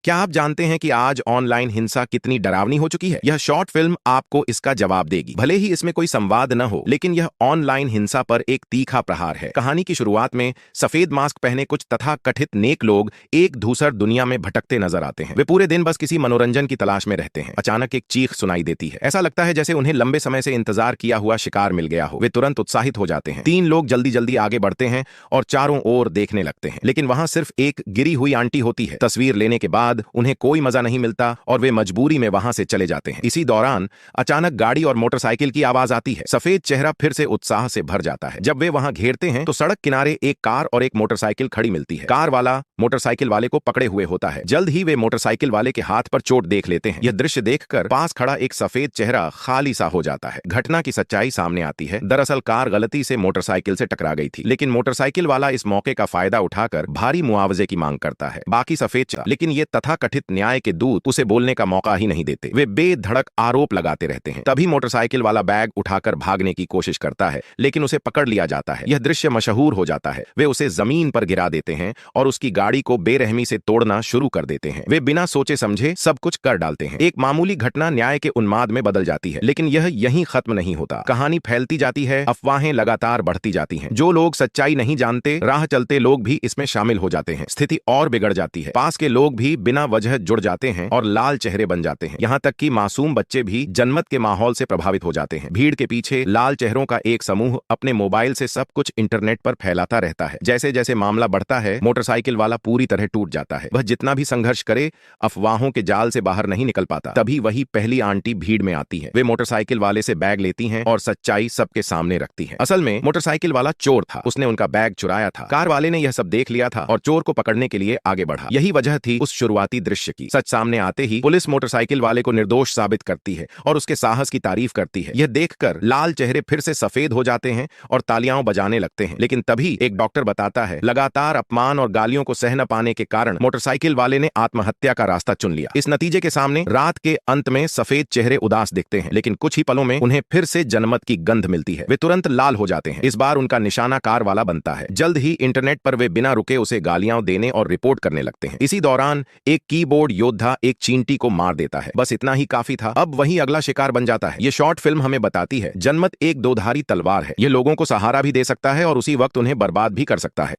क्या आप जानते हैं कि आज ऑनलाइन हिंसा कितनी डरावनी हो चुकी है? यह शॉर्ट फिल्म आपको इसका जवाब देगी। भले ही इसमें कोई संवाद न हो, लेकिन यह ऑनलाइन हिंसा पर एक तीखा प्रहार है। कहानी की शुरुआत में सफेद मास्क पहने कुछ तथाकथित नेक लोग एक धूसर दुनिया में भटकते नजर आते हैं। वे पूरे दिन बस किसी मनोरंजन की तलाश में रहते हैं। अचानक एक चीख सुनाई देती है। ऐसा लगता है जैसे उन्हें लंबे समय से इंतजार किया हुआ शिकार मिल गया हो। वे तुरंत उत्साहित हो जाते हैं। 3 लोग जल्दी जल्दी आगे बढ़ते हैं और चारों ओर देखने लगते हैं, लेकिन वहां सिर्फ एक गिरी हुई आंटी होती है। तस्वीर लेने के बाद उन्हें कोई मजा नहीं मिलता और वे मजबूरी में वहां से चले जाते हैं। इसी दौरान अचानक गाड़ी और मोटरसाइकिल की आवाज आती है। सफेद चेहरा फिर से उत्साह से भर जाता है। जब वे वहां घेरते हैं तो सड़क किनारे एक कार और एक मोटरसाइकिल खड़ी मिलती है। कार वाला मोटरसाइकिल वाले को पकड़े हुए होता है। जल्द ही वे मोटरसाइकिल वाले के हाथ पर चोट देख लेते हैं। यह दृश्य देखकर पास खड़ा एक सफेद चेहरा खाली सा हो जाता है। घटना की सच्चाई सामने आती है। दरअसल कार गलती से मोटरसाइकिल से टकरा गई थी, लेकिन मोटरसाइकिल वाला इस मौके का फायदा उठाकर भारी मुआवजे की मांग करता है। बाकी सफेद, लेकिन ये तथाकथित न्याय के दूत उसे बोलने का मौका ही नहीं देते। वे बेधड़क आरोप लगाते रहते हैं। तभी मोटरसाइकिल वाला बैग उठाकर भागने की कोशिश करता है, लेकिन उसे पकड़ लिया जाता है। यह दृश्य मशहूर हो जाता है। वे उसे जमीन पर गिरा देते हैं और उसकी गाड़ी को बेरहमी से तोड़ना शुरू कर देते हैं। वे बिना सोचे समझे सब कुछ कर डालते हैं। एक मामूली घटना न्याय के उन्माद में बदल जाती है, लेकिन यह यहीं खत्म नहीं होता। कहानी फैलती जाती है, अफवाहें लगातार बढ़ती जाती हैं। जो लोग सच्चाई नहीं जानते, राह चलते लोग भी इसमें शामिल हो जाते हैं। स्थिति और बिगड़ जाती है। पास के लोग भी बिना वजह जुड़ जाते हैं और लाल चेहरे बन जाते हैं। यहाँ तक कि मासूम बच्चे भी जनमत के माहौल से प्रभावित हो जाते हैं। भीड़ के पीछे लाल चेहरों का एक समूह अपने मोबाइल से सब कुछ इंटरनेट पर फैलाता रहता है। जैसे जैसे मामला बढ़ता है, मोटरसाइकिल वाला पूरी तरह टूट जाता है। वह जितना भी संघर्ष करे, अफवाहों के जाल से बाहर नहीं निकल पाता। तभी वही पहली आंटी भीड़ में आती है। वे मोटरसाइकिल वाले से बैग लेती हैं और सच्चाई सबके सामने रखती है। असल में मोटरसाइकिल वाला चोर था। उसने उनका बैग चुराया था। कार वाले ने यह सब देख लिया था और चोर को पकड़ने के लिए आगे बढ़ा। यही वजह थी उस शुरुआती दृश्य की। सच सामने आते ही पुलिस मोटरसाइकिल वाले को निर्दोष साबित करती है और उसके साहस की तारीफ करती है। यह देखकर लाल चेहरे फिर से सफेद हो जाते हैं और तालियां बजाने लगते हैं। लेकिन तभी एक डॉक्टर बताता है, लगातार अपमान और गालियों को सह न पाने के कारण मोटरसाइकिल वाले ने आत्महत्या का रास्ता चुन लिया। इस नतीजे के सामने रात के अंत में सफेद चेहरे उदास दिखते हैं, लेकिन कुछ ही पलों में उन्हें फिर से जनमत की गंध मिलती है। वे तुरंत लाल हो जाते हैं। इस बार उनका निशाना कार वाला बनता है। जल्द ही इंटरनेट पर वे बिना रुके उसे गालियां देने और रिपोर्ट करने लगते हैं। इसी दौरान एक कीबोर्ड योद्धा एक चींटी को मार देता है। बस इतना ही काफी था। अब वही अगला शिकार बन जाता है। ये शॉर्ट फिल्म हमें बताती है, जनमत एक दोधारी तलवार है। ये लोगों को सहारा भी दे सकता है और उसी वक्त उन्हें बर्बाद भी कर सकता है।